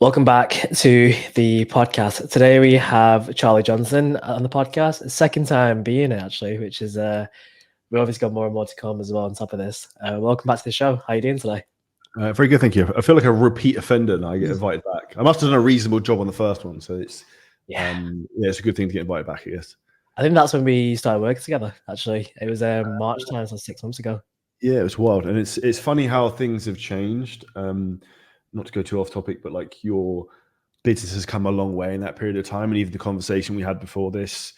Welcome back to the podcast. Today we have Charlie Johnson on the podcast. Second time being it actually, which is we obviously got more and more to come as well on top of this. Welcome back to the show. How are you doing today? Very good, thank you. I feel like a repeat offender and I get invited back. I must have done a reasonable job on the first one, so it's it's a good thing to get invited back, I guess. I think that's when we started working together. Actually, it was March time, so 6 months ago. Yeah, it was wild, and it's funny how things have changed. Not to go too off topic, but like your business has come a long way in that period of time, and even the conversation we had before this,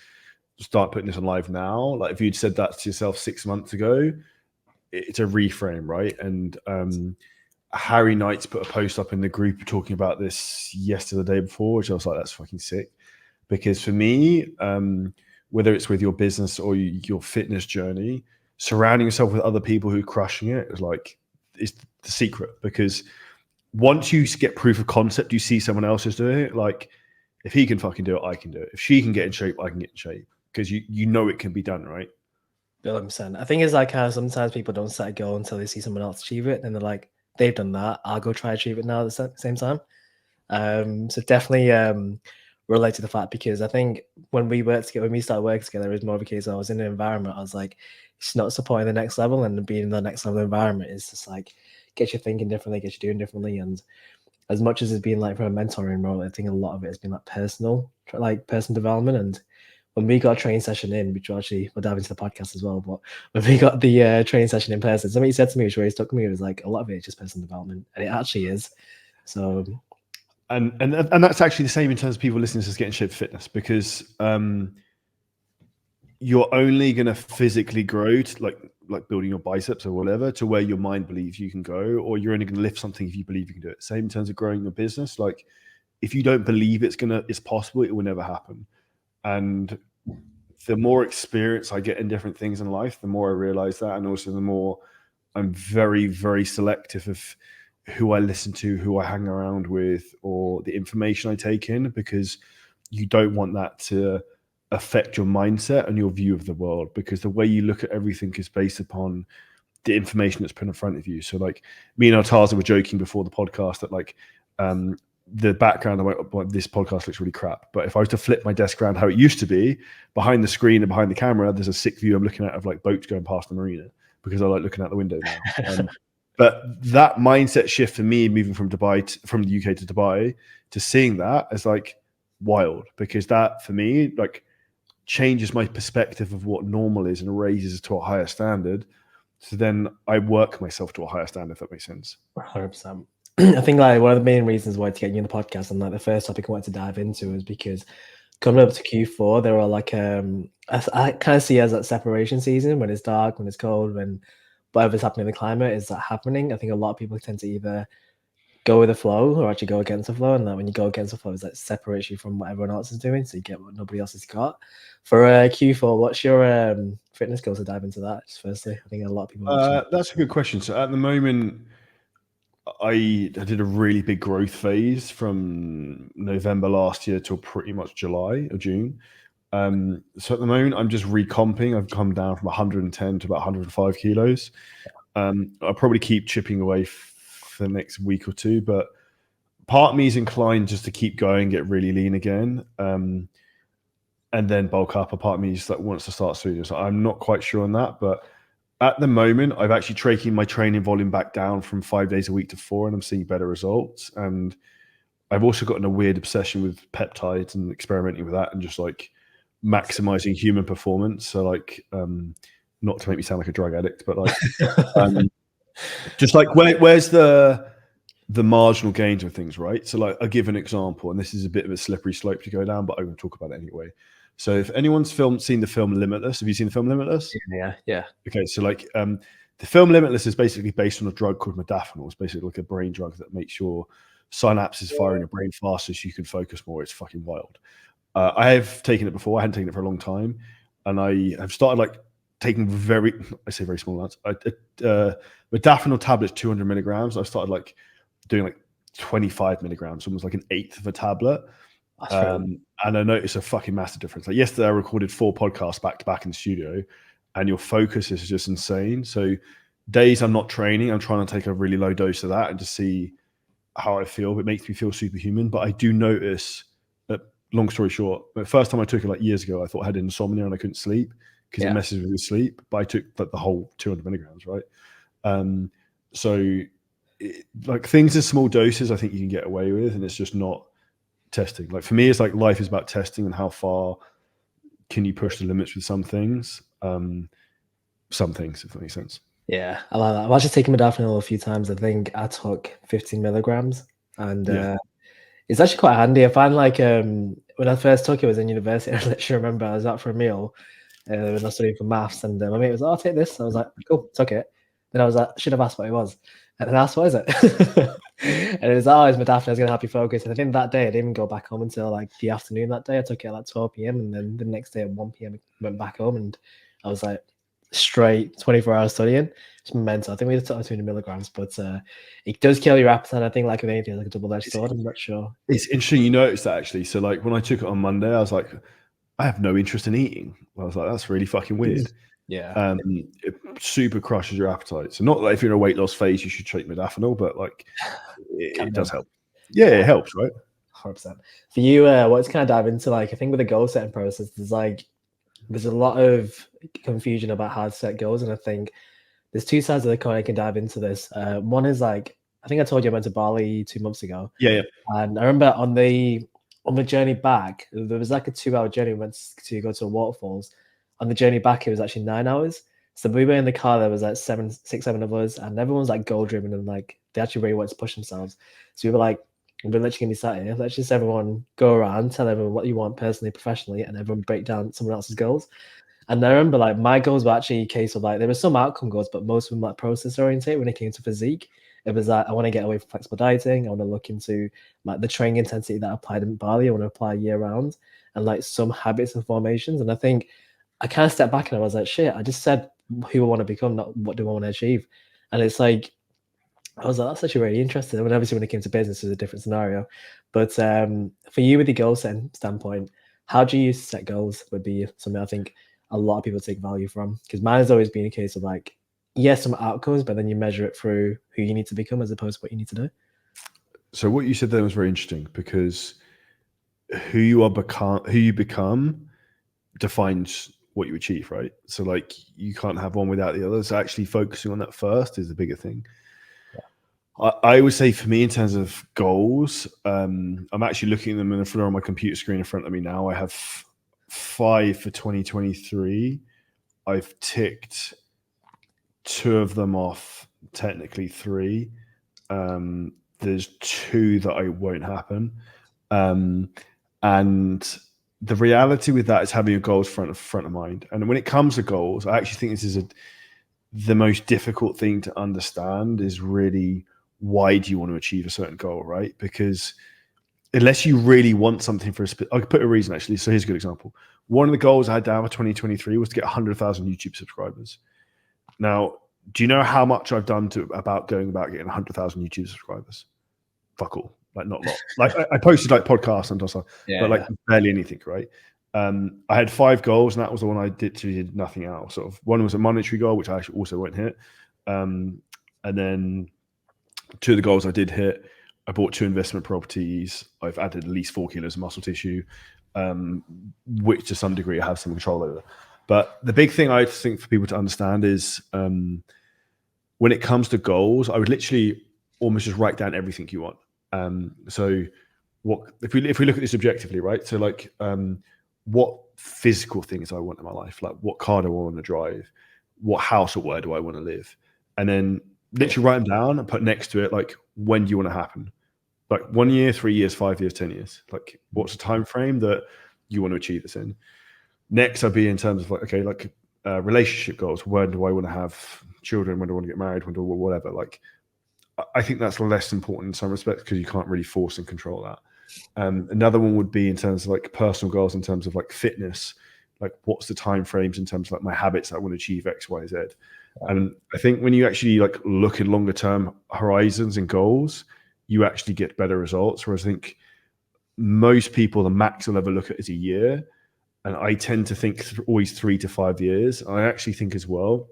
start putting this on live now. Like if you'd said that to yourself 6 months ago, it's a reframe, right? And Harry Knight's put a post up in the group talking about this yesterday, the day before, which I was like, that's fucking sick. Because for me, whether it's with your business or your fitness journey, surrounding yourself with other people who are crushing it is the secret. Because once you get proof of concept, you see someone else is doing it. Like if he can fucking do it, I can do it. If she can get in shape, I can get in shape. Because you know it can be done, right? 100%. I think it's like how sometimes people don't set a goal until they see someone else achieve it, and they're like, they've done that, I'll go try to achieve it now at the same time. So definitely relate to the fact, because I think when we started working together, it was more of a case I was in an environment, I was like, it's not supporting the next level, and being in the next level environment is just like get you thinking differently, get you doing differently. And as much as it's been like from a mentoring role, I think a lot of it has been like personal development. And when we got a training session in, which we'll dive into the podcast as well, but when we got the training session in person, something he said to me, which really stuck to me, was like, a lot of it is just personal development, and it actually is. So, and that's actually the same in terms of people listening to us getting shape fitness, because you're only going to physically grow to like building your biceps or whatever to where your mind believes you can go, or you're only going to lift something if you believe you can do it. Same in terms of growing your business. Like if you don't believe it's possible, it will never happen. And the more experience I get in different things in life, the more I realize that. And also the more I'm very, very selective of who I listen to, who I hang around with, or the information I take in, because you don't want that to affect your mindset and your view of the world, because the way you look at everything is based upon the information that's put in front of you. So like me and Irtaza were joking before the podcast that like the background of this podcast looks really crap, but if I was to flip my desk around how it used to be, behind the screen and behind the camera, there's a sick view I'm looking at of like boats going past the marina, because I like looking out the window now. But that mindset shift for me, moving from from the UK to Dubai, to seeing that as like wild, because that for me like changes my perspective of what normal is and raises it to a higher standard. So then I work myself to a higher standard, if that makes sense. 100%. I think like one of the main reasons why to get you in the podcast, and like the first topic I wanted to dive into, is because coming up to Q4, there are like I kind of see it as that separation season, when it's dark, when it's cold, when whatever's happening in the climate is that happening. I think a lot of people tend to either go with the flow or actually go against the flow, and that when you go against the flow, is that separates you from what everyone else is doing, so you get what nobody else has got. For Q4, what's your fitness goals to dive into that? Just firstly, I think a lot of people. That's a good question. So at the moment, I did a really big growth phase from November last year till pretty much July or June. So at the moment, I'm just recomping. I've come down from 110 to about 105 kilos. I'll probably keep chipping away for the next week or two, but part of me is inclined just to keep going, get really lean again, and then bulk up. A part of me just like wants to start sooner. So I'm not quite sure on that, but at the moment, I've actually taken my training volume back down from 5 days a week to 4, and I'm seeing better results. And I've also gotten a weird obsession with peptides and experimenting with that and just like maximizing human performance. So like, not to make me sound like a drug addict, but like, just like where's the marginal gains of things, right? So like, I'll give an example, and this is a bit of a slippery slope to go down, but I'm going to talk about it anyway. So if anyone's seen the film Limitless, have you seen the film Limitless? Yeah. Okay, so like the film Limitless is basically based on a drug called modafinil. It's basically like a brain drug that makes your synapses fire in your brain faster so you can focus more. It's fucking wild. I have taken it before. I hadn't taken it for a long time, and I have started like taking very small amounts. Modafinil tablets, 200 milligrams. I started like doing like 25 milligrams, almost like an eighth of a tablet. And I noticed a fucking massive difference. Like yesterday, I recorded 4 podcasts back to back in the studio, and your focus is just insane. So days I'm not training, I'm trying to take a really low dose of that and just see how I feel. It makes me feel superhuman. But I do notice that, long story short, the first time I took it like years ago, I thought I had insomnia and I couldn't sleep because it messes with your sleep. But I took like the whole 200 milligrams, right? So like things in small doses, I think you can get away with, and it's just not testing. Like for me, it's like life is about testing and how far can you push the limits with some things. Some things, if that makes sense. Yeah, I like that. I've actually taken modafinil a few times. I think I took 15 milligrams, and it's actually quite handy. I find like when I first took it, I was in university. I literally remember I was out for a meal when I was studying for maths, and my mate was, "Oh, I'll take this." I was like, "Cool," took it. Then I was like, "Should have asked what it was," and then I asked, "What is it?" And it was, "Oh, it's modafinil. It's gonna help you focus." And I think that day I didn't even go back home until like the afternoon. That day I took it at like 12 p.m. and then the next day at 1 p.m. I went back home, and I was like straight 24 hours studying. It's mental. I think we took 200 milligrams, but it does kill your appetite. I think like with anything, like a double-edged sword. I'm not sure. It's interesting you noticed that actually. So like when I took it on Monday, I was like, I have no interest in eating. I was like, that's really fucking weird. Yeah. It super crushes your appetite. So not that if you're in a weight loss phase, you should take modafinil, but like it does help. Yeah, it helps, right? 100%. For you, let's kind of dive into like I think with the goal setting process, there's a lot of confusion about how to set goals, and I think there's two sides of the coin I can dive into this. One is like I think I told you I went to Bali 2 months ago. Yeah. And I remember on the journey back, there was like a 2-hour journey. We went to go to waterfalls. On the journey back, it was actually 9 hours. So we were in the car. There was like 7 of us, and everyone was like goal driven and like they actually really wanted to push themselves. So we were like, we're literally gonna be sat here. Let's just everyone go around, tell everyone what you want personally, professionally, and everyone break down someone else's goals. And I remember like my goals were actually a case of like there were some outcome goals, but most of them like process oriented when it came to physique. It was like I want to get away from flexible dieting. I want to look into like the training intensity that I applied in Bali. I want to apply year round and like some habits and formations. And I think I kind of stepped back and I was like, shit, I just said who I want to become, not what do I want to achieve. And it's like I was like, that's actually really interesting. I mean, obviously when it came to business, it was a different scenario. But for you with the goal setting standpoint, how do you set goals would be something I think a lot of people take value from. Because mine has always been a case of like, yes, some outcomes, but then you measure it through who you need to become as opposed to what you need to do. So what you said there was very interesting because who you become defines what you achieve, right? So like you can't have one without the other. So actually focusing on that first is the bigger thing. Yeah. I would say for me in terms of goals, I'm actually looking at them in front of my computer screen in front of me now. I have 5 for 2023. I've ticked 2 of them off, technically 3. There's 2 that I won't happen. And the reality with that is having your goals front of mind. And when it comes to goals, I actually think this is the most difficult thing to understand is really why do you want to achieve a certain goal, right? Because unless you really want something for I could put a reason actually. So here's a good example. One of the goals I had down for 2023 was to get 100,000 YouTube subscribers. Now, do you know how much I've done about getting 100,000 YouTube subscribers? Fuck all. Like not a lot. Like I posted like podcasts and stuff, but like barely anything, right? I had 5 goals, and that was the one I did nothing else. Sort of one was a monetary goal, which I actually also won't hit. And then 2 of the goals I did hit. I bought 2 investment properties. I've added at least 4 kilos of muscle tissue, which to some degree I have some control over. But the big thing I think for people to understand is when it comes to goals, I would literally almost just write down everything you want. So what if we look at this objectively, right? So like what physical things I want in my life, like what car do I want to drive, what house or where do I want to live, and then literally write them down and put next to it like when do you want to happen, like 1 year, 3 years, 5 years, 10 years, like what's the time frame that you want to achieve this in. Next I'd be in terms of like okay, like relationship goals. When do I want to have children? When do I want to get married? When do I, whatever. Like I think that's less important in some respects because you can't really force and control that. Another one would be in terms of like personal goals, in terms of like fitness, like what's the time frames in terms of like my habits I want to achieve X, Y, Z. And I think when you actually like look at longer term horizons and goals, you actually get better results. Whereas I think most people, the max they'll ever look at is a year. And I tend to think always 3 to 5 years. I actually think as well,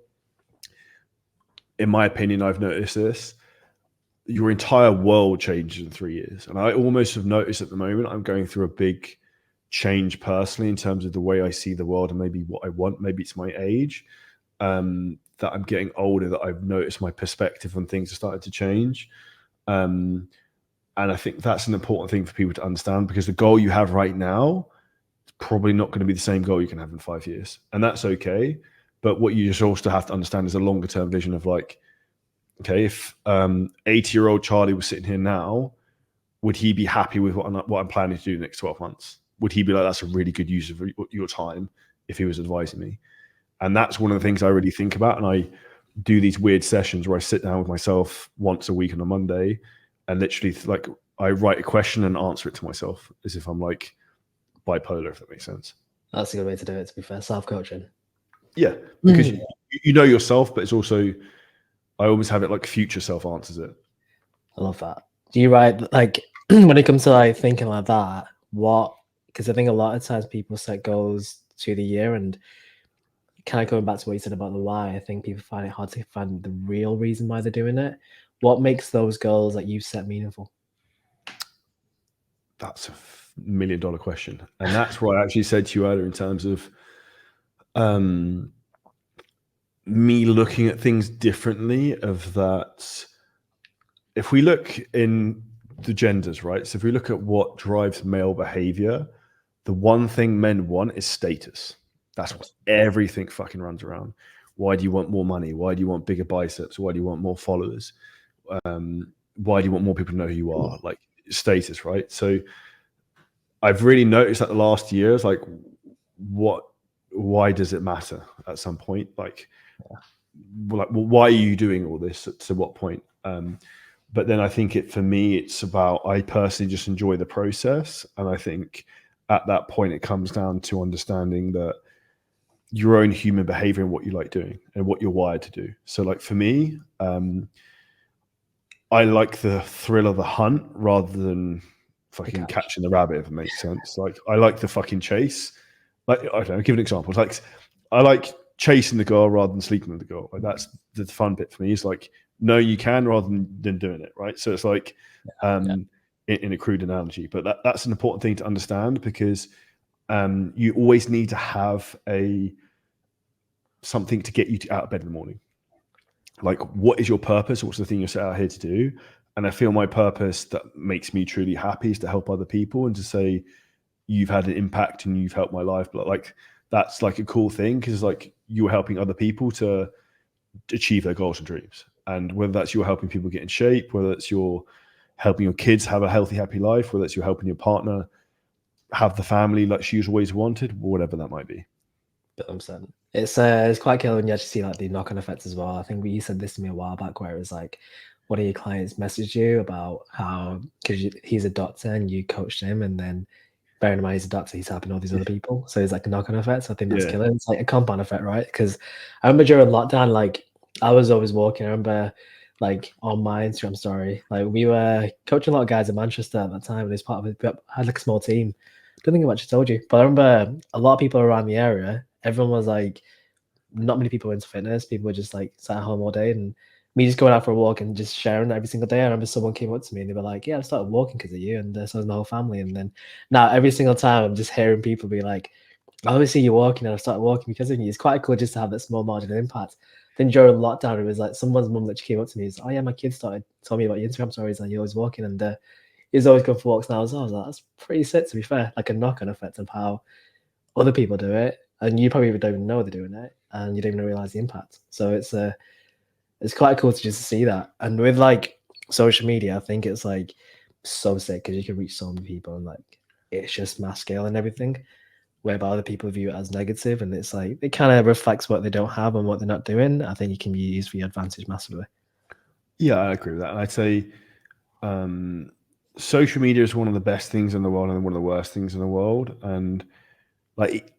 in my opinion, I've noticed this, your entire world changes in 3 years. And I almost have noticed at the moment I'm going through a big change personally in terms of the way I see the world and maybe what I want. Maybe it's my age, that I'm getting older, that I've noticed my perspective on things have started to change. And I think that's an important thing for people to understand, because the goal you have right now is probably not going to be the same goal you can have in 5 years. And that's okay. But what you just also have to understand is a longer term vision of like, okay, if 80-year-old Charlie was sitting here now, would he be happy with what I'm planning to do the next 12 months? Would he be like, that's a really good use of your time, if he was advising me? And that's one of the things I really think about. And I do these weird sessions where I sit down with myself once a week on a Monday and literally like I write a question and answer it to myself as if I'm like bipolar, if that makes sense. That's a good way to do it, to be fair. Self-coaching. Yeah, because you know yourself, but it's also, I always have it like future self answers it. I love that. Do you write, like, when it comes to like thinking like that, because I think a lot of times people set goals to the year, and kind of going back to what you said about the why, I think people find it hard to find the real reason why they're doing it. What makes those goals that you set meaningful? That's $1 million question. And that's what I actually said to you earlier in terms of me looking at things differently, of that if we look in the genders, right? So if we look at what drives male behavior, the one thing men want is status. That's what everything fucking runs around. Why do you want more money? Why do you want bigger biceps? Why do you want more followers? Why do you want more people to know who you are? Like status, right? So I've really noticed that the last year is like, why does it matter at some point? Like, why are you doing all this? To what point? But then I think for me, it's about, I personally just enjoy the process. And I think at that point, it comes down to understanding that your own human behavior and what you like doing and what you're wired to do. So like for me, I like the thrill of the hunt rather than fucking catching the rabbit, if it makes sense. Like I like the fucking chase. Like, I don't know, give an example. It's like, I like chasing the girl rather than sleeping with the girl. Like that's the fun bit for me. It's like, no, you can rather than doing it, right? So it's like, in a crude analogy, but that's an important thing to understand, because you always need to have something to get you out of bed in the morning. Like, what is your purpose? What's the thing you're set out here to do? And I feel my purpose that makes me truly happy is to help other people and to say, you've had an impact and you've helped my life. But like, that's like a cool thing, because like you're helping other people to achieve their goals and dreams. And whether that's you're helping people get in shape, whether it's you're helping your kids have a healthy, happy life, whether it's you're helping your partner have the family like she's always wanted, whatever that might be. 100%. It's quite killer when you actually see like the knock-on effects as well. I think you said this to me a while back, where it was like one of your clients messaged you about how, because he's a doctor and you coached him, and then bearing in mind he's a doctor, he's helping all these other people. So it's like a knock-on effect. So I think that's killer. It's like a compound effect, right? Because I remember during lockdown, like I was always walking. I remember like on my Instagram story, like we were coaching a lot of guys in Manchester at that time, and it's part of it. I had like a small team. I don't think I've actually told you, but I remember a lot of people around the area, everyone was like, not many people were into fitness. People were just like sat at home all day, and me just going out for a walk and just sharing every single day. I remember someone came up to me and they were like, yeah, I started walking because of you. And so was my whole family. And then now every single time I'm just hearing people be like, I always see you walking and I started walking because of you. It's quite cool just to have that small margin of impact. Then during lockdown, it was like someone's mum that came up to me. He's like, oh yeah, my kid started telling me about your Instagram stories and you're always walking, and he's always going for walks now as well. I was like, that's pretty sick, to be fair. Like a knock-on effect of how other people do it, and you probably don't even know they're doing it, and you don't even realize the impact. So it's quite cool to just see that. And with like social media, I think it's like so sick because you can reach so many people, and like it's just mass scale and everything, whereby other people view it as negative, and it's like it kind of reflects what they don't have and what they're not doing. I think it can be used for your advantage massively. Yeah, I agree with that. And I'd say social media is one of the best things in the world and one of the worst things in the world. And like,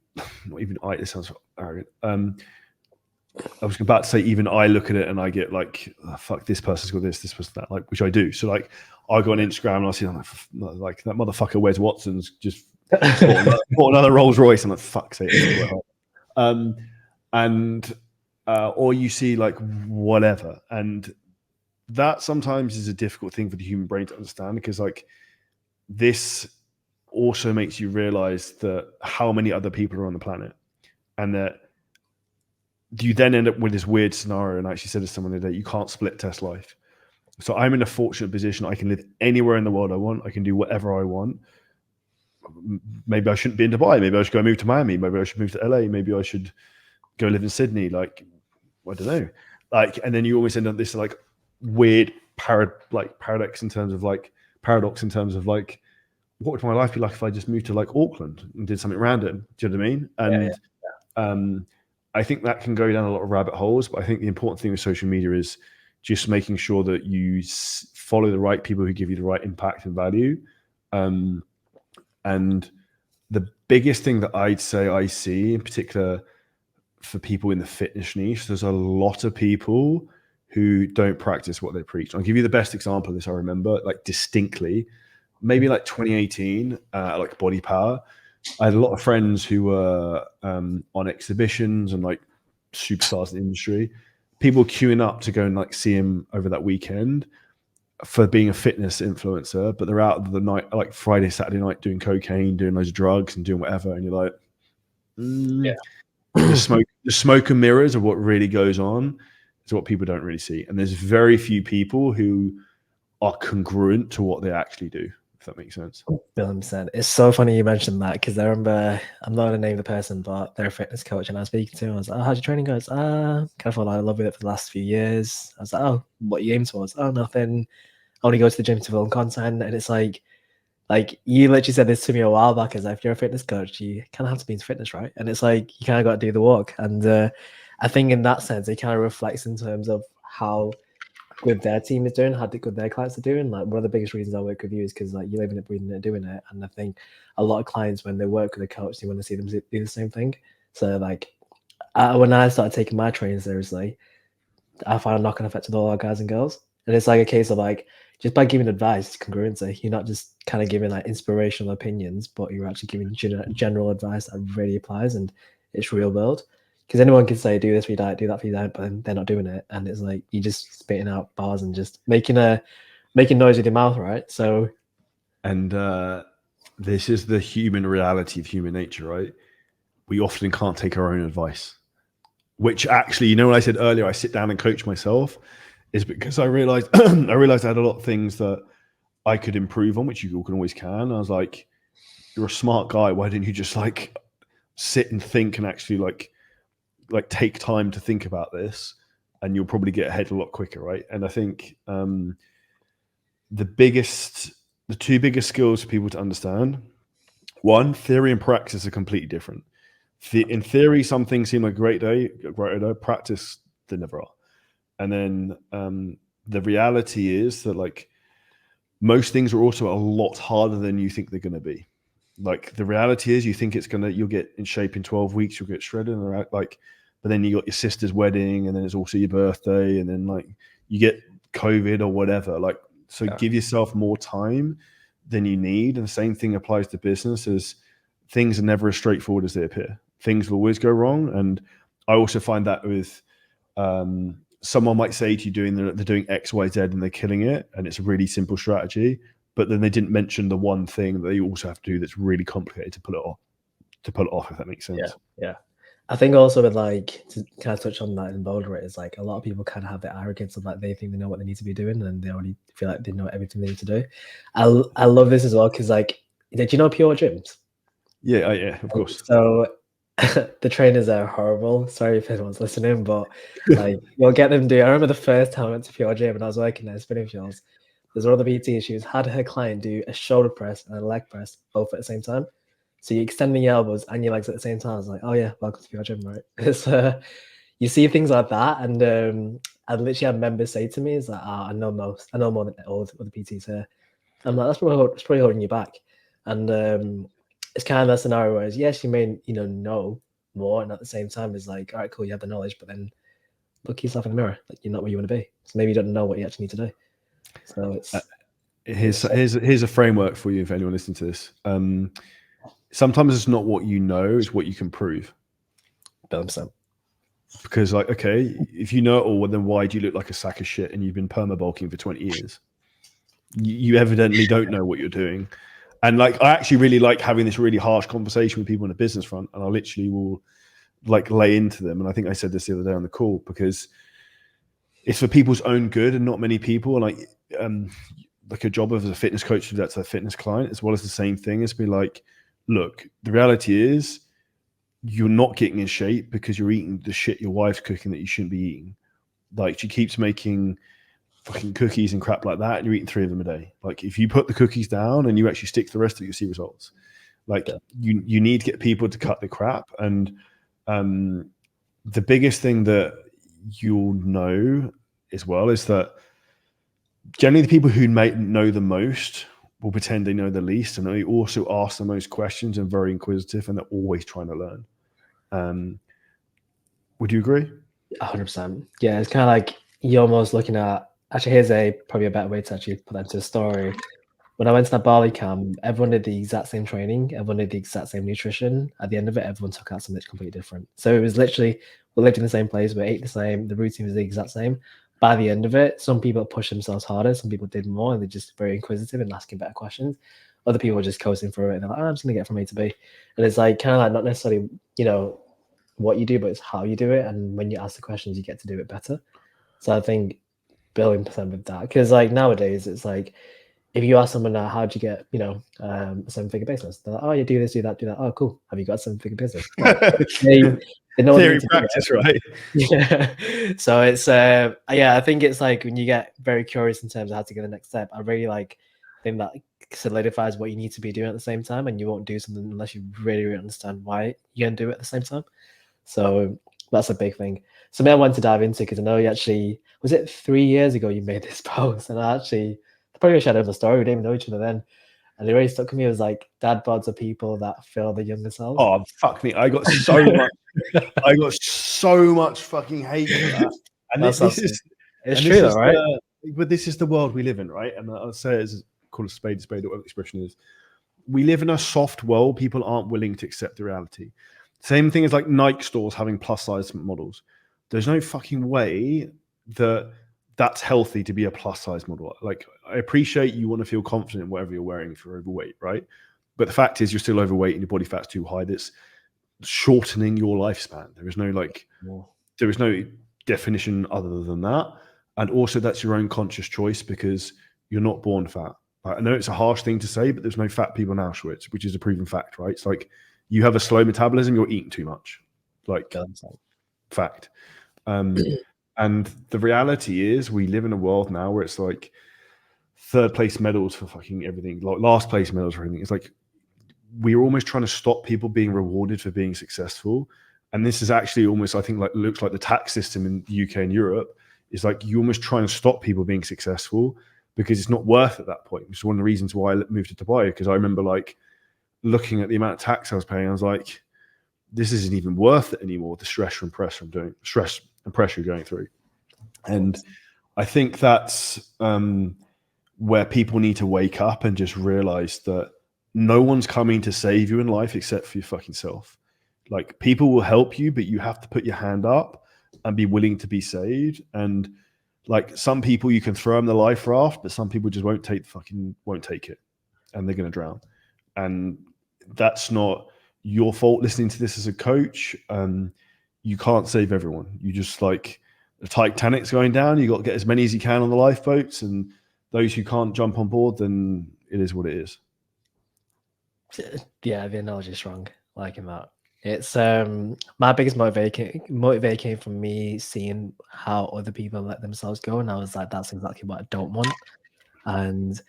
not even this sounds arrogant. I was about to say, even I look at it and I get like, oh, fuck, this person's got this person that, like, which I do. So like, I go on Instagram and I see, I'm like that motherfucker wears Watsons, just bought another Rolls Royce. I'm like, fuck's sake. Or you see like whatever, and that sometimes is a difficult thing for the human brain to understand, because like this also makes you realize that how many other people are on the planet, and that you then end up with this weird scenario. And I actually said to someone today, you can't split test life. So I'm in a fortunate position. I can live anywhere in the world I want. I can do whatever I want. Maybe I shouldn't be in Dubai. Maybe I should go move to Miami. Maybe I should move to LA. Maybe I should go live in Sydney. Like, I don't know. Like, and then you always end up this like weird paradox in terms of like what would my life be like if I just moved to like Auckland and did something random? Do you know what I mean? And I think that can go down a lot of rabbit holes. But I think the important thing with social media is just making sure that you follow the right people who give you the right impact and value. And the biggest thing that I'd say I see in particular for people in the fitness niche, there's a lot of people who don't practice what they preach. I'll give you the best example of this I remember, like distinctly, maybe like 2018, like Body Power. I had a lot of friends who were on exhibitions and like superstars in the industry. People queuing up to go and like see him over that weekend for being a fitness influencer, but they're out of the night, like Friday, Saturday night, doing cocaine, doing loads of drugs and doing whatever. And you're like, the smoke and mirrors of what really goes on is what people don't really see. And there's very few people who are congruent to what they actually do, if that makes sense. 1,000,000%. It's so funny you mentioned that, because I remember, I'm not going to name the person, but they're a fitness coach, and I was speaking to him. I was like, oh, how's your training going? Kind of felt like I love it for the last few years. I was like, oh, what you aim towards? Oh, nothing. I only go to the gym to film content. And it's like you literally said this to me a while back, is like, if you're a fitness coach, you kind of have to be into fitness, right? And it's like, you kind of got to do the work. And I think in that sense, it kind of reflects in terms of how good their team is doing, how good their clients are doing. Like, one of the biggest reasons I work with you is because like you're living it, breathing it, doing it. And I think a lot of clients, when they work with a coach, they want to see them do the same thing. So like, when I started taking my training seriously, I found a knock-on effect with all our guys and girls. And it's like a case of like, just by giving advice, congruency. You're not just kind of giving like inspirational opinions, but you're actually giving general advice that really applies, and it's real world. Because anyone can say, do this for your diet, do that for your diet, but they're not doing it. And it's like, you're just spitting out bars and just making noise with your mouth, right? So, and this is the human reality of human nature, right? We often can't take our own advice, which actually, you know, what I said earlier, I sit down and coach myself, is because I realized I had a lot of things that I could improve on, which you can always can. I was like, you're a smart guy. Why didn't you just like sit and think and actually like take time to think about this, and you'll probably get ahead a lot quicker, right? And I think the two biggest skills for people to understand: one, theory and practice are completely different. In theory, some things seem like a great idea. Practice, they never are. And then the reality is that like most things are also a lot harder than you think they're going to be. Like the reality is, you think you'll get in shape in 12 weeks, you'll get shredded, and but then you got your sister's wedding, and then it's also your birthday, and then like you get COVID or whatever. Like, so give yourself more time than you need. And the same thing applies to business, as things are never as straightforward as they appear. Things will always go wrong. And I also find that with someone might say to you they're doing X, Y, Z and they're killing it, and it's a really simple strategy, but then they didn't mention the one thing that you also have to do that's really complicated to pull it off, if that makes sense. Yeah. I think also with like, to kind of touch on that and boulder it, is like a lot of people kind of have the arrogance of like, they think they know what they need to be doing, and they already feel like they know everything they need to do. I love this as well, because like, did you know Pure Gyms? Yeah, of course. So the trainers are horrible. Sorry if anyone's listening, but like, you'll get them do. I remember the first time I went to Pure Gym and I was working there, spinning fuels. There's one of the PT, she had her client do a shoulder press and a leg press both at the same time. So you're extending your elbows and your legs at the same time. I was like, oh yeah, welcome to Pure Gym, right? It's you see things like that, and I literally had members say to me, "Is like, I know more than all the PTs here." I'm like, that's probably holding you back, and it's kind of that scenario where, yes, you may know more, and at the same time, it's like, all right, cool, you have the knowledge, but then look yourself in the mirror, like you're not where you want to be. So maybe you don't know what you actually need to do. So it's here's a framework for you, if anyone listening to this. Sometimes it's not what you know, it's what you can prove. 100%. Because like, okay, if you know it all, then why do you look like a sack of shit and you've been perma-bulking for 20 years? You evidently don't know what you're doing. And like, I actually really like having this really harsh conversation with people on the business front, and I literally will like lay into them. And I think I said this the other day on the call, because it's for people's own good, and not many people like a job of as a fitness coach to that to a fitness client, as well as the same thing as be like, look, the reality is you're not getting in shape because you're eating the shit your wife's cooking that you shouldn't be eating. Like, she keeps making fucking cookies and crap like that, and you're eating 3 of them a day. Like, if you put the cookies down and you actually stick to the rest of it, you'll see results. Like, you need to get people to cut the crap. And the biggest thing that you'll know as well is that generally the people who may know the most will pretend they know the least, and they also ask the most questions and very inquisitive, and they're always trying to learn. Would you agree? 100%. Yeah, it's kind of like you're almost looking at. Actually, here's probably a better way to actually put that into a story. When I went to that Bali camp, everyone did the exact same training, everyone did the exact same nutrition. At the end of it, everyone took out something completely different. So it was literally, we lived in the same place, we ate the same, the routine was the exact same. By the end of it, some people pushed themselves harder, some people did more, and they're just very inquisitive and asking better questions. Other people were just coasting through it, and they're like, I'm just going to get from A to B. And it's like, kind of like not necessarily, what you do, but it's how you do it. And when you ask the questions, you get to do it better. So I think billion percent with that, because like nowadays it's like, if you ask someone now, how'd you get, a 7-figure business? They're like, oh, you do this, do that, do that. Oh, cool. Have you got a 7-figure business? Like, they know what they need to practice, do, right? Yeah. So it's, I think it's like when you get very curious in terms of how to get the next step, I really think that solidifies what you need to be doing at the same time, and you won't do something unless you really, really understand why you're going to do it at the same time. So that's a big thing. Something I wanted to dive into, because I know you actually, was it 3 years ago you made this post? And I probably shared over the story. We didn't even know each other then. And it really stuck with me. It was like, dad bods are people that fill the younger selves. Oh, fuck me. I got so much fucking hate for that. And It's true though, right? But this is the world we live in, right? And I'll say it's called a spade, whatever the expression is. We live in a soft world. People aren't willing to accept the reality. Same thing as like Nike stores having plus size models. There's no fucking way that that's healthy to be a plus size model. Like, I appreciate you want to feel confident in whatever you're wearing if you're overweight, right? But the fact is you're still overweight and your body fat's too high. That's shortening your lifespan. There is no definition other than that. And also that's your own conscious choice, because you're not born fat. I know it's a harsh thing to say, but there's no fat people in Auschwitz, which is a proven fact, right? It's like, you have a slow metabolism, you're eating too much. Like, fact. And the reality is we live in a world now where it's like 3rd place medals for fucking everything, like last place medals for everything. It's like, we're almost trying to stop people being rewarded for being successful. And this is actually almost, I think, like, looks like the tax system in the UK and Europe is like, you're almost trying to stop people being successful because it's not worth at that point. Which is one of the reasons why I moved to Dubai, because I remember like looking at the amount of tax I was paying, I was like, this isn't even worth it anymore. The stress and pressure going through. And I think that's where people need to wake up and just realize that no one's coming to save you in life except for your fucking self. Like, people will help you, but you have to put your hand up and be willing to be saved. And like, some people you can throw them the life raft, but some people just won't take it, and they're going to drown. And that's not your fault. Listening to this as a coach, you can't save everyone. You just, like, the Titanic's going down, you got to get as many as you can on the lifeboats, and those who can't jump on board, then it is what it is. Yeah, the analogy is strong. Liking that. It's my biggest motivator came from me seeing how other people let themselves go, and I was like, that's exactly what I don't want. And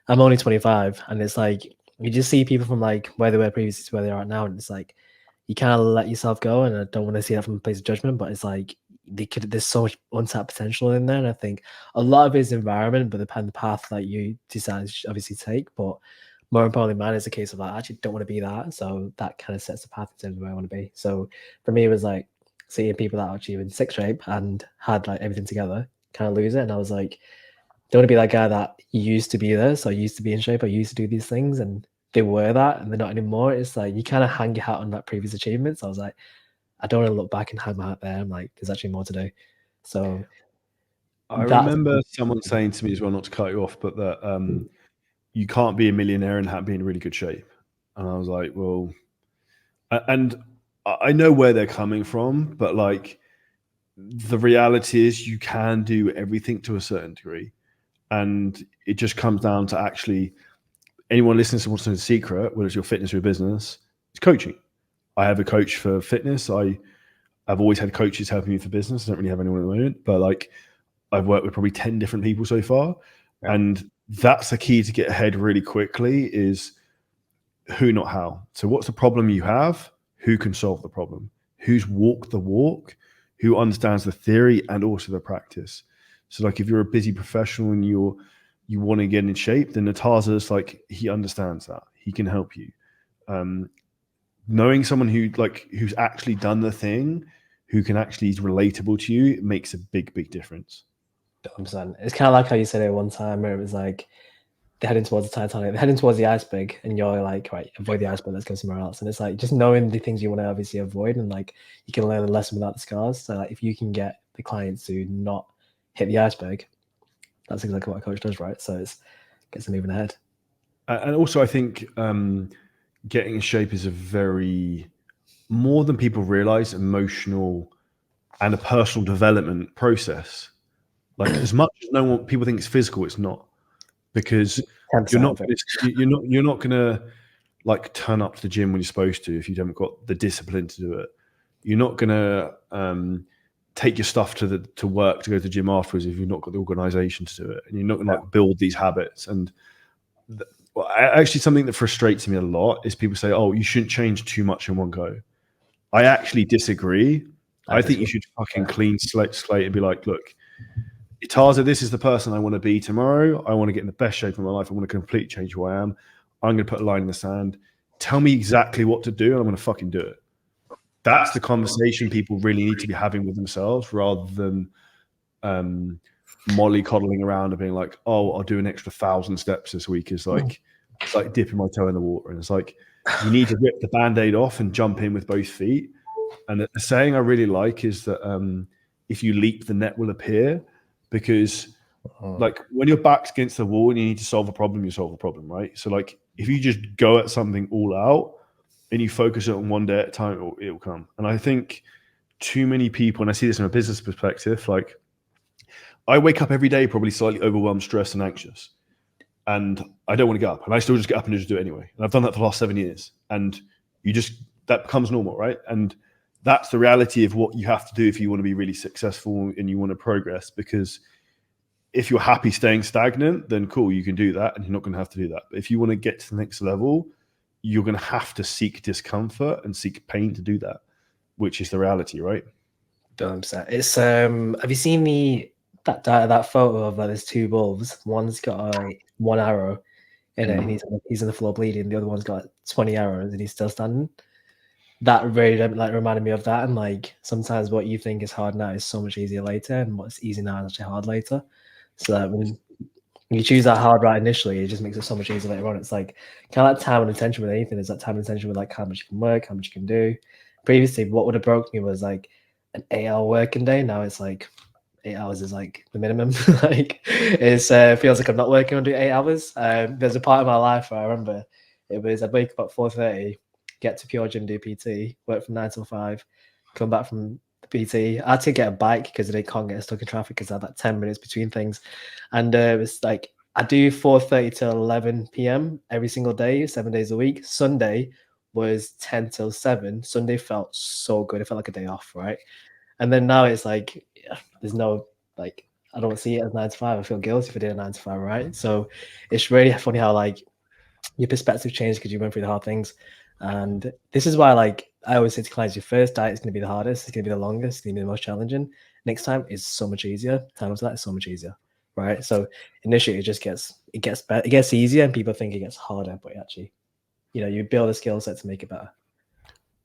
I'm only 25, and it's like, you just see people from like where they were previously to where they are now, and it's like, you kind of let yourself go. And I don't want to see that from a place of judgment, but it's like, there's so much untapped potential in there. And I think a lot of it is environment, but the path that you decide to obviously take. But more importantly, mine is a case of like, I actually don't want to be that. So that kind of sets the path in terms of where I want to be. So for me, it was like seeing people that are actually in sick shape and had like everything together kind of lose it. And I was like, don't want to be that guy that used to be there. So I used to be in shape. I used to do these things, and they were that, and they're not anymore. It's like, you kind of hang your hat on that previous achievement. So I was like, I don't want to look back and hang my hat there. I'm like, there's actually more to do. So I that's remember someone saying to me as well, not to cut you off, but that you can't be a millionaire and be in really good shape. And I was like, well, and I know where they're coming from, but like the reality is you can do everything to a certain degree. And it just comes down to actually anyone listening to what's in the secret, whether it's your fitness or your business, it's coaching. I have a coach for fitness. I've always had coaches helping me for business. I don't really have anyone at the moment, but like I've worked with probably 10 different people so far. Yeah. And that's the key to get ahead really quickly is who, not how. So what's the problem you have? Who can solve the problem? Who's walked the walk? Who understands the theory and also the practice? So like if you're a busy professional and you want to get in shape, then Irtaza is like, he understands that. He can help you. Knowing someone who's actually done the thing, who can actually is relatable to you, it makes a big, big difference. 100%. It's kind of like how you said it one time where it was like they're heading towards the Titanic, they're heading towards the iceberg, and you're like, right, avoid the iceberg, let's go somewhere else. And it's like just knowing the things you want to obviously avoid, and like you can learn a lesson without the scars. So like if you can get the clients to not hit the iceberg, that's exactly what a coach does, right? So it gets them moving ahead. And also, I think getting in shape is a very, more than people realize, emotional and a personal development process. Like as much as people think it's physical, it's not, because you're not gonna like turn up to the gym when you're supposed to if you haven't got the discipline to do it. You're not gonna take your stuff to work to go to the gym afterwards if you've not got the organization to do it, and you're not gonna like build these habits. And actually, something that frustrates me a lot is people say, "Oh, you shouldn't change too much in one go." I actually disagree. I think you should fucking clean slate and be like, look, Irtaza, this is the person I want to be tomorrow. I want to get in the best shape of my life. I want to completely change who I am. I'm going to put a line in the sand. Tell me exactly what to do, and I'm going to fucking do it. That's the conversation people really need to be having with themselves, rather than mollycoddling around and being like, "Oh, I'll do an extra 1,000 steps this week." It's like dipping my toe in the water, and it's like you need to rip the Band-Aid off and jump in with both feet. And the saying I really like is that if you leap, the net will appear. Because like when your back's against the wall and you need to solve a problem, you solve a problem, right? So like if you just go at something all out and you focus it on one day at a time, it'll come. And I think too many people, and I see this from a business perspective, like I wake up every day probably slightly overwhelmed, stressed, and anxious. And I don't want to get up. And I still just get up and just do it anyway. And I've done that for the last 7 years. And that becomes normal, right? And that's the reality of what you have to do if you want to be really successful and you want to progress. Because if you're happy staying stagnant, then cool, you can do that and you're not going to have to do that. But if you want to get to the next level, you're going to have to seek discomfort and seek pain to do that, which is the reality, right? 100%. It's have you seen that photo of there's two wolves? One's got one arrow in it and he's on the floor bleeding. The other one's got 20 arrows and he's still standing. That really like reminded me of that. And like sometimes what you think is hard now is so much easier later, and what's easy now is actually hard later. So that when you choose that hard right initially, it just makes it so much easier later on. It's like kind of like time and attention with anything. Is that time and attention with like how much you can work, how much you can do. Previously, what would have broke me was like an 8-hour working day. Now it's like 8 hours is like the minimum. Like it feels like I'm not working under 8 hours. There's a part of my life where I remember it was I'd wake up at 4:30, get to Pure Gym, do PT, work from 9 till 5, come back from the PT. I had to get a bike because they can't get stuck in traffic because I had like 10 minutes between things. And it was like I do 4:30 till 11 p.m. every single day, 7 days a week. Sunday was 10 till 7. Sunday felt so good. It felt like a day off, right? And then now it's like there's no like I don't see it as 9 to 5. I feel guilty for doing 9 to 5, right? So it's really funny how like your perspective changed because you went through the hard things. And this is why like I always say to clients, your first diet is going to be the hardest, it's going to be the longest, it's going to be the most challenging. Next time is so much easier. Time after that is so much easier, right? So initially it gets better, it gets easier, and people think it gets harder, but actually, you build a skill set to make it better.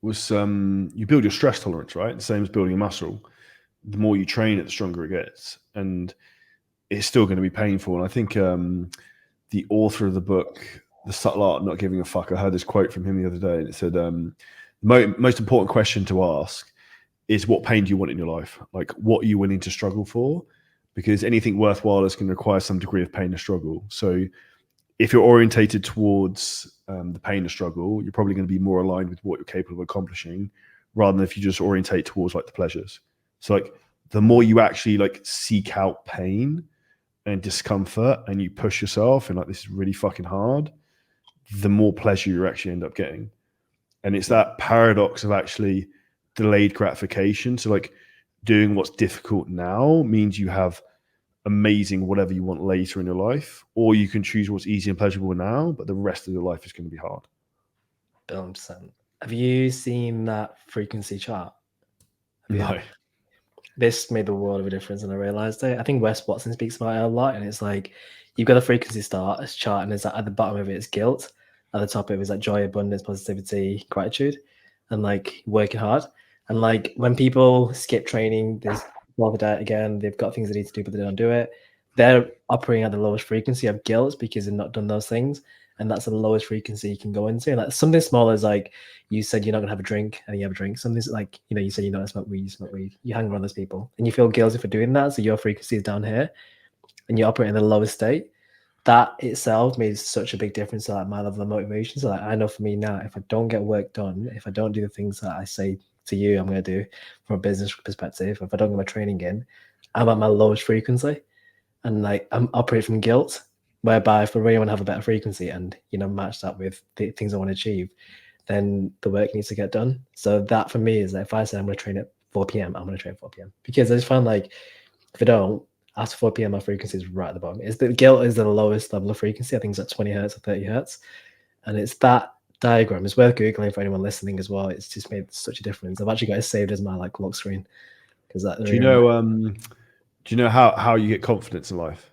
You build your stress tolerance, right? The same as building a muscle. The more you train it, the stronger it gets, and it's still going to be painful. And I think the author of the book, The Subtle Art of Not Giving a Fuck, I heard this quote from him the other day, and it said, the most important question to ask is what pain do you want in your life? Like, what are you willing to struggle for? Because anything worthwhile is going to require some degree of pain and struggle. So if you're orientated towards the pain and struggle, you're probably going to be more aligned with what you're capable of accomplishing, rather than if you just orientate towards like the pleasures. So like the more you actually like seek out pain and discomfort and you push yourself and like, this is really fucking hard, the more pleasure you actually end up getting. And it's that paradox of actually delayed gratification. So like doing what's difficult now means you have amazing whatever you want later in your life, or you can choose what's easy and pleasurable now, but the rest of your life is going to be hard. 100%. Have you seen that frequency chart? No. This made the world of a difference, and I realized it. I think Wes Watson speaks about it a lot, and it's like you've got a frequency chart, and it's like at the bottom of it is guilt, at the top of it is like joy, abundance, positivity, gratitude, and like working hard. And like when people skip training, there's the diet again, they've got things they need to do, but they don't do it. They're operating at the lowest frequency of guilt because they've not done those things. And that's the lowest frequency you can go into. Like something small is like you said you're not gonna have a drink and you have a drink. Something's like, you know, you said you're not gonna smoke weed, you smoke weed. You hang around those people and you feel guilty for doing that. So your frequency is down here and you operate in the lowest state. That itself made such a big difference to like my level of motivation. So like I know for me now, if I don't get work done, if I don't do the things that I say to you I'm gonna do from a business perspective, if I don't get my training in, I'm at my lowest frequency. And like I'm operating from guilt, whereby if I really want to have a better frequency and, you know, match that with the things I want to achieve, then the work needs to get done. So that for me is that if I say I'm going to train at 4 p.m., I'm going to train at 4 p.m. Because I just find like if I don't, after 4 p.m., my frequency is right at the bottom. Is the guilt is the lowest level of frequency. I think it's at 20 hertz or 30 hertz. And it's that diagram. It's worth Googling for anyone listening as well. It's just made such a difference. I've actually got it saved as my like lock screen. Because that Do you know how you get confidence in life?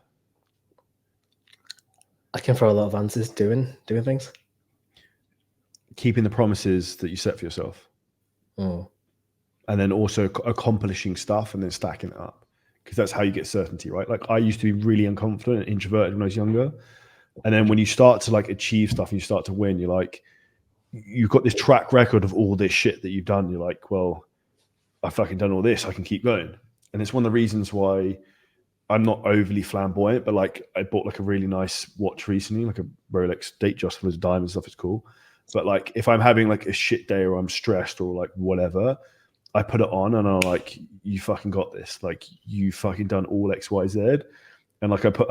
I can throw a lot of answers doing things. Keeping the promises that you set for yourself. Oh. And then also accomplishing stuff and then stacking it up. Because that's how you get certainty, right? Like I used to be really unconfident and introverted when I was younger. And then when you start to like achieve stuff and you start to win, you're like, you've got this track record of all this shit that you've done. You're like, well, I've fucking done all this. I can keep going. And it's one of the reasons why I'm not overly flamboyant, but like I bought like a really nice watch recently, like a Rolex Datejust full of diamonds stuff. It's cool. But like if I'm having like a shit day or I'm stressed or like whatever, I put it on and I'm like, you fucking got this. Like you fucking done all X, Y, Z. And like I put,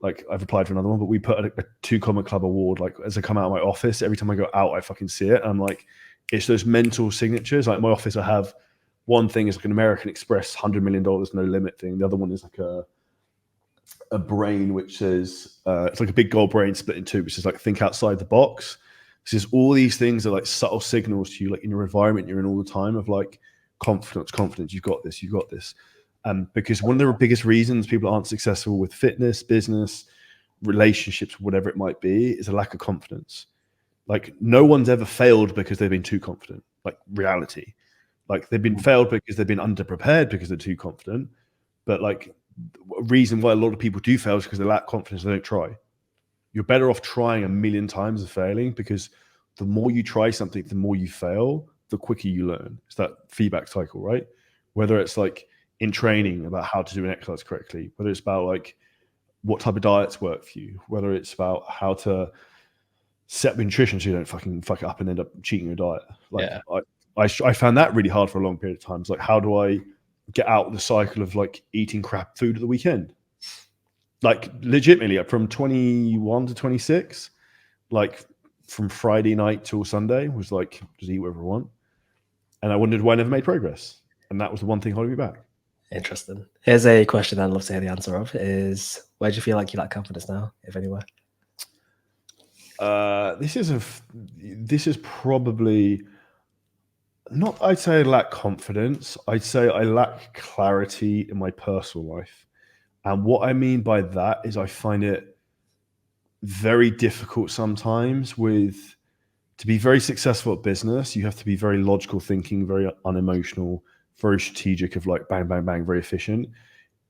like I've applied for another one, but we put a 2 Comma Club award. Like as I come out of my office, every time I go out, I fucking see it. And I'm like, it's those mental signatures. Like my office, I have one thing is like an American Express $100 million no limit thing. The other one is like a brain, which says it's like a big gold brain split in two, which is like think outside the box. This is all these things are like subtle signals to you, like in your environment you're in all the time of like confidence. You've got this. Because one of the biggest reasons people aren't successful with fitness, business, relationships, whatever it might be, is a lack of confidence. Like no one's ever failed because they've been too confident. Like reality. Like they've been failed because they've been underprepared because they're too confident. But like a reason why a lot of people do fail is because they lack confidence. They don't try. You're better off trying 1,000,000 times than failing, because the more you try something, the more you fail, the quicker you learn. It's that feedback cycle, right? Whether it's like in training about how to do an exercise correctly, whether it's about like what type of diets work for you, whether it's about how to set nutrition so you don't fucking fuck it up and end up cheating your diet. Like I found that really hard for a long period of time. It's like, how do I get out of the cycle of like eating crap food at the weekend? Like legitimately from 21 to 26, like from Friday night till Sunday was like, just eat whatever I want. And I wondered why I never made progress. And that was the one thing holding me back. Interesting. Here's a question I'd love to hear the answer of is, where do you feel like you lack confidence now, if anywhere? This is probably not, I'd say I lack confidence. I'd say I lack clarity in my personal life. And what I mean by that is I find it very difficult sometimes to be very successful at business. You have to be very logical thinking, very unemotional, very strategic, of like bang, bang, bang, very efficient.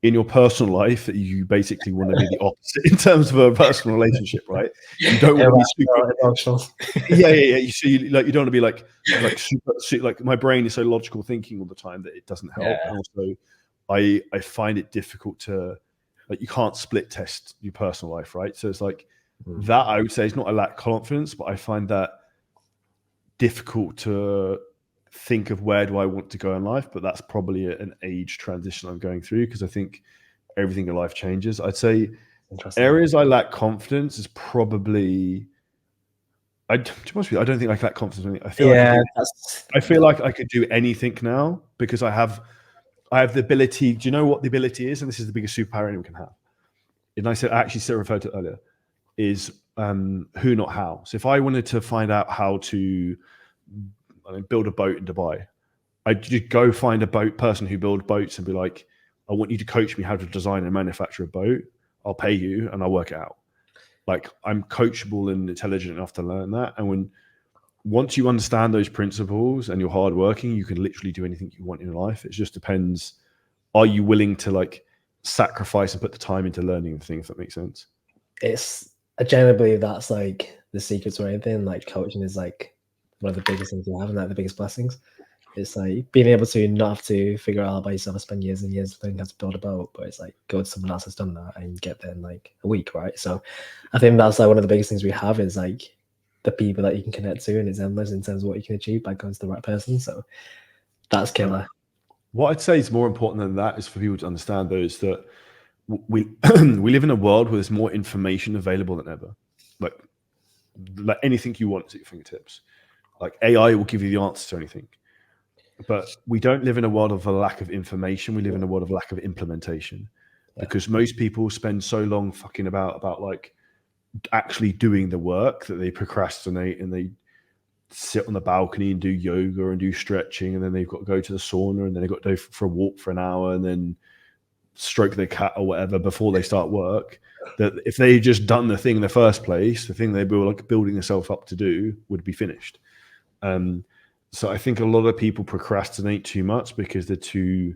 in your personal life that you basically want to be the opposite in terms of a personal relationship, right? You don't want to be super emotional. yeah. You don't want to be like super, like my brain is so logical thinking all the time that it doesn't help. Yeah. And also I find it difficult to, like, you can't split test your personal life, right? So it's like that, I would say, is not a lack of confidence, but I find that difficult to think of where do I want to go in life. But that's probably an age transition I'm going through, because I think everything in life changes. I'd say areas I lack confidence is probably, I don't think I lack confidence. I feel like I could do anything now because I have the ability. Do you know what the ability is? And this is the biggest superpower anyone can have. And I actually referred to it earlier, is who, not how. So if I wanted to find out how to build a boat in Dubai, I'd just go find a boat person who builds boats and be like, I want you to coach me how to design and manufacture a boat. I'll pay you and I'll work it out. Like, I'm coachable and intelligent enough to learn that. And once you understand those principles and you're hardworking, you can literally do anything you want in life. It just depends. Are you willing to like sacrifice and put the time into learning the thing, if that makes sense? I generally believe that's like the secret to anything. Like, coaching is like one of the biggest things you have, and like the biggest blessings. It's like being able to not have to figure it out by yourself and spend years and years learning how to build a boat, but it's like go to someone else that's done that and get there in like a week, right? So I think that's like one of the biggest things we have is like the people that you can connect to, and it's endless in terms of what you can achieve by going to the right person. So that's killer. What I'd say is more important than that is for people to understand, though, is that we we live in a world where there's more information available than ever. Like anything you want is at your fingertips. Like, AI will give you the answer to anything. But we don't live in a world of a lack of information. We live in a world of lack of implementation, because most people spend so long fucking about like actually doing the work that they procrastinate, and they sit on the balcony and do yoga and do stretching, and then they've got to go to the sauna, and then they've got to go for a walk for an hour, and then stroke their cat or whatever before they start work. That if they just done the thing in the first place, the thing they were like building themselves up to do would be finished. So I think a lot of people procrastinate too much because they're too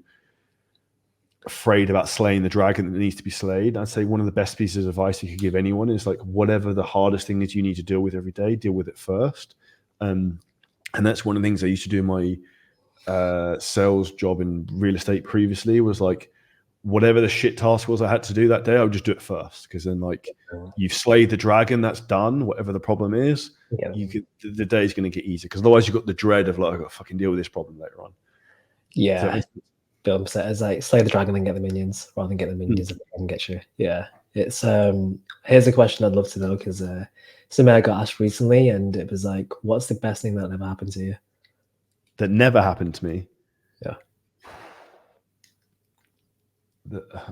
afraid about slaying the dragon that needs to be slayed. I'd say one of the best pieces of advice you could give anyone is like, whatever the hardest thing is you need to deal with every day, deal with it first. And that's one of the things I used to do in my sales job in real estate previously, was like, whatever the shit task was I had to do that day, I would just do it first. Because then, like, you've slayed the dragon, that's done. Whatever the problem is, the day is going to get easier. Because otherwise, you've got the dread of like, I've got to fucking deal with this problem later on. Yeah. Build set as like slay the dragon and get the minions, rather than get the minions and the dragon get you. Yeah. It's here's a question I'd love to know, because something I got asked recently, and it was like, what's the best thing that ever happened to you? That never happened to me. Yeah.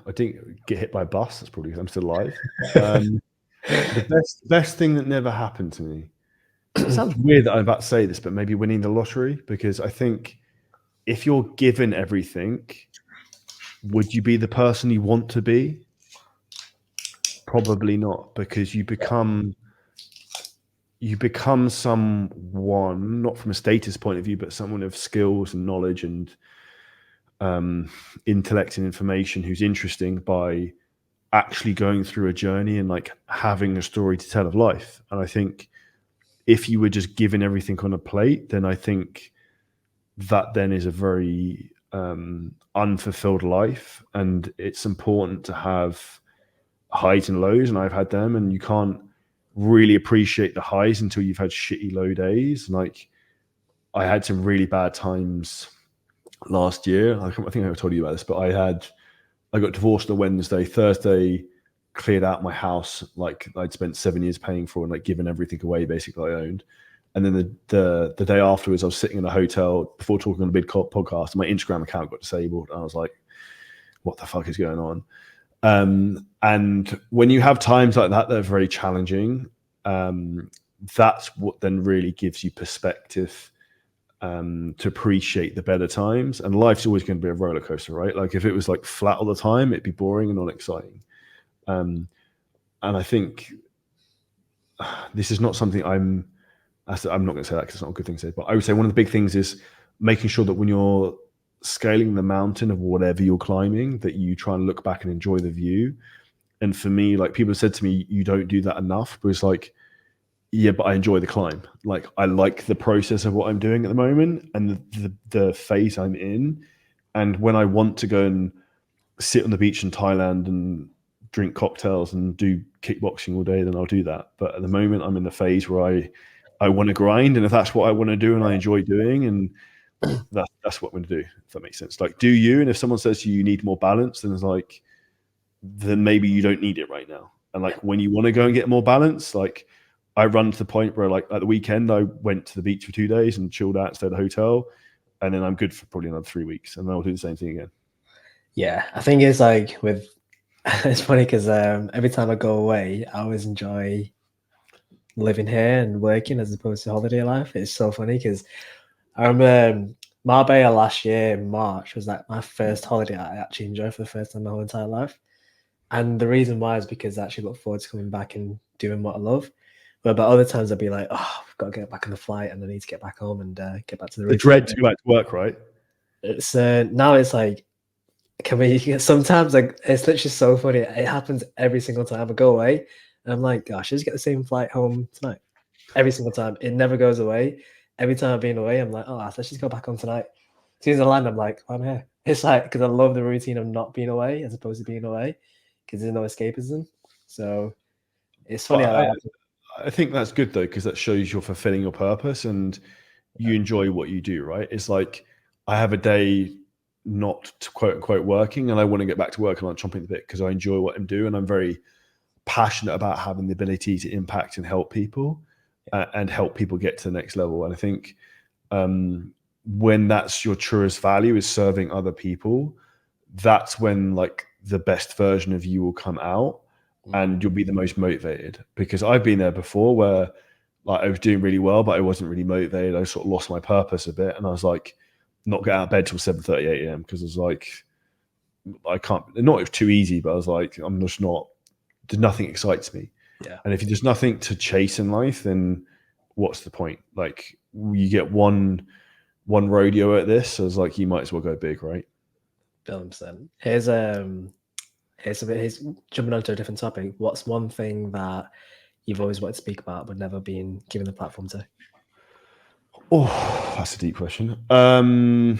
I didn't get hit by a bus. That's probably because I'm still alive. The best thing that never happened to me. It sounds weird that I'm about to say this, but maybe winning the lottery, because I think if you're given everything, would you be the person you want to be? Probably not, because you become someone, not from a status point of view, but someone of skills and knowledge and intellect and information, who's interesting by actually going through a journey and like having a story to tell of life. And I think if you were just given everything on a plate, then I think that then is a very unfulfilled life. And it's important to have highs and lows, and I've had them, and you can't really appreciate the highs until you've had shitty low days. Like, I had some really bad times last year. I think I told you about this, but I got divorced on a Wednesday. Thursday, cleared out my house, like I'd spent 7 years paying for, and like given everything away basically I owned. And then the day afterwards, I was sitting in a hotel before talking on a big podcast, and my Instagram account got disabled. And I was like, what the fuck is going on? And when you have times like that are very challenging, that's what then really gives you perspective to appreciate the better times. And life's always going to be a roller coaster, right? Like, if it was like flat all the time, it'd be boring and not exciting. And I think this is not something I'm not going to say that because it's not a good thing to say, but I would say one of the big things is making sure that when you're scaling the mountain of whatever you're climbing, that you try and look back and enjoy the view. And for me, like, people have said to me, you don't do that enough. But it's like, yeah, but I enjoy the climb. Like, I like the process of what I'm doing at the moment and the phase I'm in. And when I want to go and sit on the beach in Thailand and drink cocktails and do kickboxing all day, then I'll do that. But at the moment, I'm in the phase where I want to grind, and if that's what I want to do and I enjoy doing, and that's what I'm going to do. If that makes sense. Like, do you? And if someone says to you, you need more balance, then it's like, then maybe you don't need it right now. And like, when you want to go and get more balance, like, I run to the point where, like, at the weekend, I went to the beach for 2 days and chilled out, stayed at a hotel, and then I'm good for probably another 3 weeks, and then I'll do the same thing again. Yeah, I think it's like with it's funny because every time I go away, I always enjoy living here and working as opposed to holiday life. It's so funny because I remember Marbella last year in March was like my first holiday I actually enjoyed for the first time in my whole entire life. And the reason why is because I actually look forward to coming back and doing what I love. But other times I'd be like, oh, I've got to get back on the flight and I need to get back home and get back to the routine. dread to go back to work, right? It's now it's like, can we sometimes, like, it's literally so funny. It happens every single time I go away. And I'm like, gosh, I just get the same flight home tonight. Every single time. It never goes away. Every time I've been away, I'm like, oh, let's just go back home tonight. As soon as I land, I'm like, oh, I'm here. It's like, because I love the routine of not being away as opposed to being away, because there's no escapism. So it's funny how that happens. I think that's good though, because that shows you're fulfilling your purpose and you enjoy what you do, right? It's like, I have a day not quote unquote working and I want to get back to work and I'm chomping the bit because I enjoy what I'm doing. I'm very passionate about having the ability to impact and help people and help people get to the next level. And I think when that's your truest value, is serving other people, that's when like the best version of you will come out and you'll be the most motivated. Because I've been there before where like I was doing really well, but I wasn't really motivated. I sort of lost my purpose a bit. And I was like, not get out of bed till 7:30 a.m. because I was like, I can't, not it was too easy, but I was like, I'm just not, nothing excites me. Yeah. And if there's nothing to chase in life, then what's the point? Like, you get one rodeo at this, so it's like, you might as well go big, right? 1,000%. Here's jumping onto a different topic. What's one thing that you've always wanted to speak about but never been given the platform to? Oh, that's a deep question. One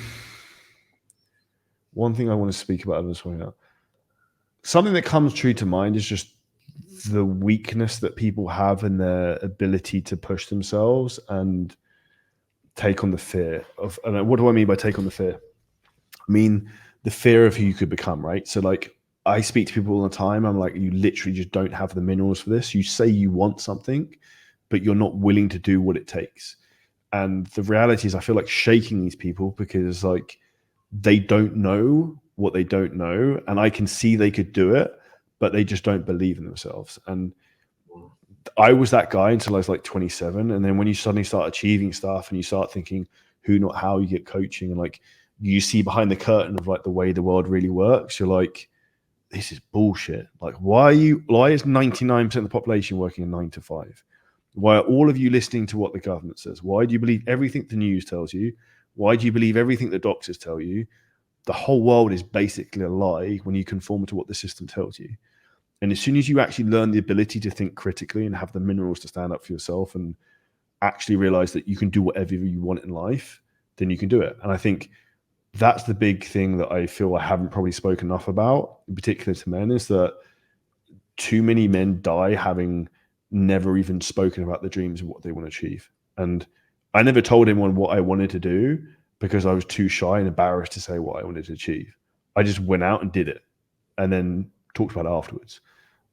thing I want to speak about this one out. Something that comes true to mind is just the weakness that people have in their ability to push themselves and take on the fear of, and what do I mean by take on the fear? I mean the fear of who you could become, right? So like, I speak to people all the time. I'm like, you literally just don't have the minerals for this. You say you want something, but you're not willing to do what it takes. And the reality is I feel like shaking these people because like they don't know what they don't know. And I can see they could do it, but they just don't believe in themselves. And I was that guy until I was like 27. And then when you suddenly start achieving stuff and you start thinking who, not how, you get coaching and like you see behind the curtain of like the way the world really works, you're like, this is bullshit. Like, why is 99% of the population working a 9 to 5? Why are all of you listening to what the government says? Why do you believe everything the news tells you? Why do you believe everything the doctors tell you? The whole world is basically a lie when you conform to what the system tells you. And as soon as you actually learn the ability to think critically and have the minerals to stand up for yourself and actually realize that you can do whatever you want in life, then you can do it. And I think that's the big thing that I feel I haven't probably spoken enough about, in particular to men, is that too many men die having never even spoken about the dreams of what they want to achieve. And I never told anyone what I wanted to do because I was too shy and embarrassed to say what I wanted to achieve. I just went out and did it and then talked about it afterwards.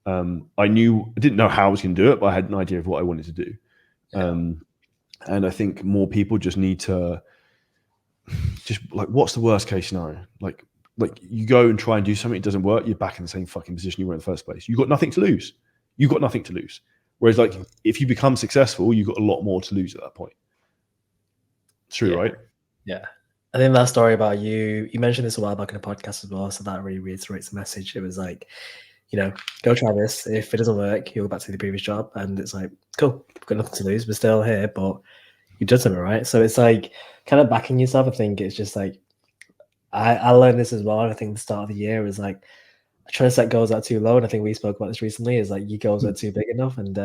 I didn't know how I was going to do it, but I had an idea of what I wanted to do. Yeah. And I think more people just need to just like, what's the worst case scenario? Like you go and try and do something, it doesn't work, you're back in the same fucking position you were in the first place. You've got nothing to lose. Whereas like, if you become successful, you've got a lot more to lose at that point. True, right? Yeah. I think that story about you mentioned this a while back in a podcast as well, so that really reiterates the message. It was like, go try this. If it doesn't work, you'll go back to the previous job. And it's like, cool, we've got nothing to lose. We're still here, but you've done something, right? So it's like kind of backing yourself. I think it's just like, I learned this as well. And I think the start of the year is like trying to set goals out too low. And I think we spoke about this recently. Is like your goals are too big enough, and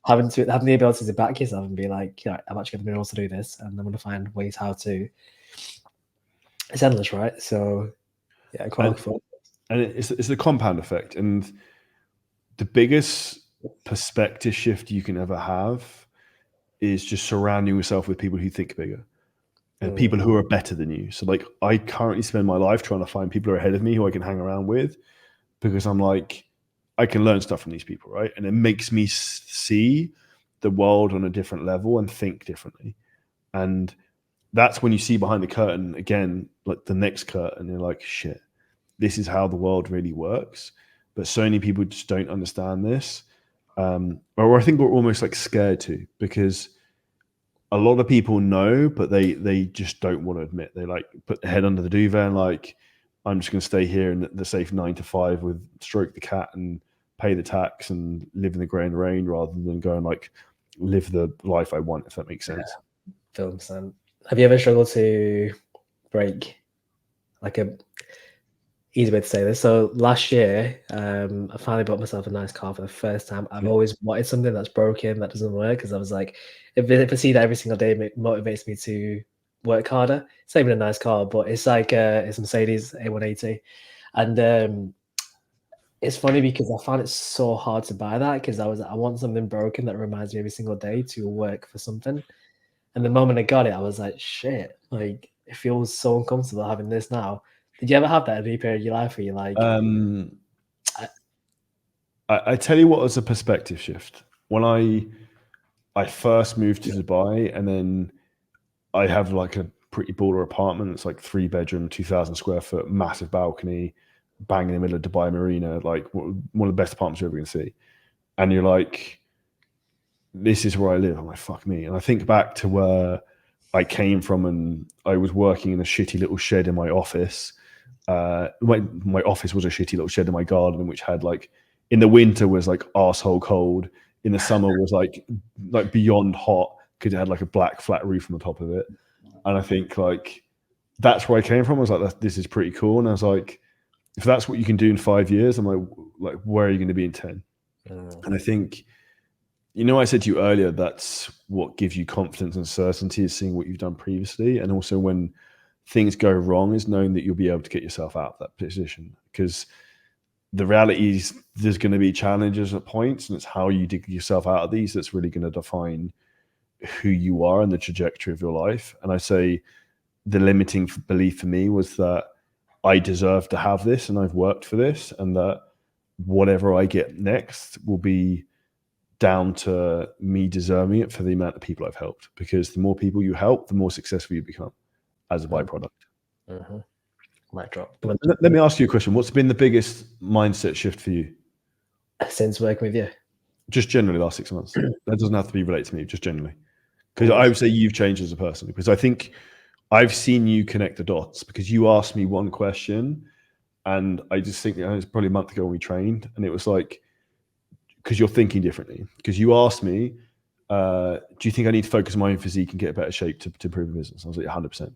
having the ability to back yourself and be like, I'm actually going to be able to do this, and I'm going to find ways how to. It's endless, right? So yeah, quite looking forward. And it's the compound effect, and the biggest perspective shift you can ever have is just surrounding yourself with people who think bigger and people who are better than you. So like I currently spend my life trying to find people who are ahead of me who I can hang around with, because I'm like, I can learn stuff from these people, right? And it makes me see the world on a different level and think differently. And that's when you see behind the curtain again, like the next curtain, you're like, shit, this is how the world really works. But so many people just don't understand this. Or I think we're almost like scared to, because a lot of people know, but they just don't want to admit. They like put their head under the duvet and like, I'm just going to stay here in the safe 9 to 5 with stroke the cat and pay the tax and live in the grey and rain, rather than go and like live the life I want, if that makes sense. Yeah, have you ever struggled to break like a easy way to say this? So last year, I finally bought myself a nice car for the first time. I've always wanted something that's broken, that doesn't work, because I was like, if I see that every single day, it motivates me to work harder. It's not even a nice car, but it's like it's a Mercedes A180, and it's funny because I found it so hard to buy that, because I want something broken that reminds me every single day to work for something. And the moment I got it, I was like, shit, like it feels so uncomfortable having this now. Did you ever have that at any period of your life where you're like, I tell you what was a perspective shift. When I first moved to Dubai, and then I have like a pretty baller apartment. It's like 3-bedroom, 2,000 square foot, massive balcony, bang in the middle of Dubai Marina, like one of the best apartments you're ever going to see. And you're like, this is where I live. I'm like, fuck me. And I think back to where I came from, and I was working in a shitty little shed in my office. My office was a shitty little shed in my garden, which had like, in the winter was like arsehole cold. In the summer was like beyond hot, because it had like a black flat roof on the top of it. And I think like that's where I came from. I was like, this is pretty cool. And I was like, if that's what you can do in 5 years, I'm like, where are you going to be in 10? And I think, I said to you earlier, that's what gives you confidence and certainty, is seeing what you've done previously. And also when things go wrong, is knowing that you'll be able to get yourself out of that position. Because the reality is there's going to be challenges at points, and it's how you dig yourself out of these that's really going to define who you are and the trajectory of your life. And I say the limiting belief for me was that I deserve to have this, and I've worked for this, and that whatever I get next will be down to me deserving it for the amount of people I've helped. Because the more people you help, the more successful you become as a byproduct. Mic drop. Let me ask you a question. What's been the biggest mindset shift for you Since working with you? Just generally last 6 months. That doesn't have to be related to me, just generally. Because I would say you've changed as a person, because I think I've seen you connect the dots, because you asked me one question, and I just think it was probably a month ago when we trained, and it was like, because you're thinking differently. Because you asked me, do you think I need to focus on my own physique and get a better shape to improve the business? I was like, 100%.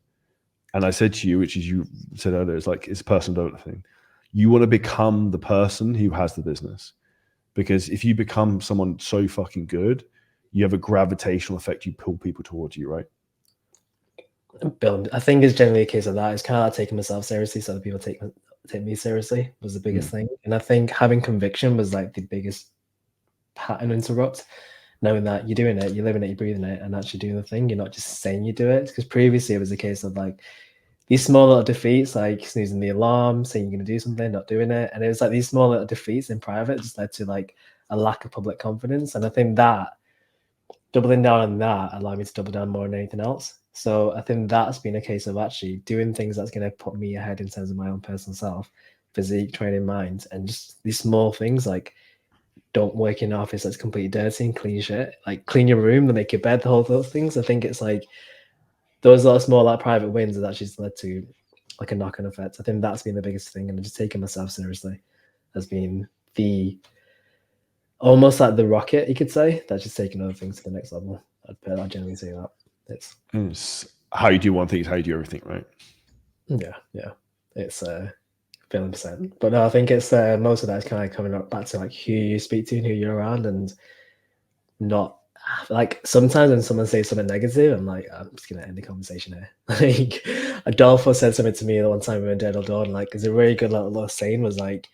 And I said to you, which is you said earlier, it's like, it's a personal development thing. You want to become the person who has the business. Because if you become someone so fucking good, you have a gravitational effect. You pull people towards you, right? Bill, I think it's generally a case of that. It's kind of like taking myself seriously, so other people take me seriously was the biggest thing. And I think having conviction was like the biggest pattern interrupt. Knowing that you're doing it, you're living it, you're breathing it, and actually doing the thing. You're not just saying you do it. Because previously it was a case of like these small little defeats, like snoozing the alarm, saying you're going to do something, not doing it. And it was like these small little defeats in private just led to like a lack of public confidence. And I think that doubling down on that allowed me to double down more than anything else. So I think that's been a case of actually doing things that's going to put me ahead in terms of my own personal self, physique, training, mind, and just these small things like don't work in an office that's completely dirty and clean shit. Like clean your room, then make your bed, those things. I think it's like those little small like private wins has actually led to like a knock-on effect. I think that's been the biggest thing, and just taking myself seriously has been the almost like the rocket, you could say, that's just taking other things to the next level. I'd generally say that. It's how you do one thing is how you do everything, right? Yeah. It's feeling percent. But no, I think it's most of that is kind of coming up back to like who you speak to and who you're around, and not like sometimes when someone says something negative, I'm like, I'm just gonna end the conversation here. Like Adolfo said something to me the one time we were in Dead or Dawn, like it's a really good little saying was like,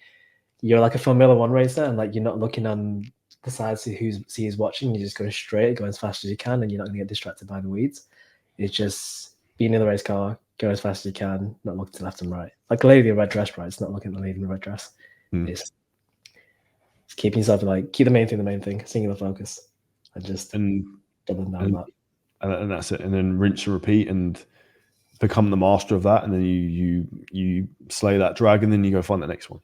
you're like a Formula One racer, and like you're not looking on the side to who's watching, you're just going straight, go as fast as you can, and you're not gonna get distracted by the weeds. It's just being in the race car, go as fast as you can, not look to left and right. Like the lady in the red dress, right? It's not looking at the lady in the red dress. It's keeping yourself like keep the main thing, singular focus, and just doubling down on that. And that's it. And then rinse and repeat and become the master of that. And then you slay that dragon, then you go find the next one.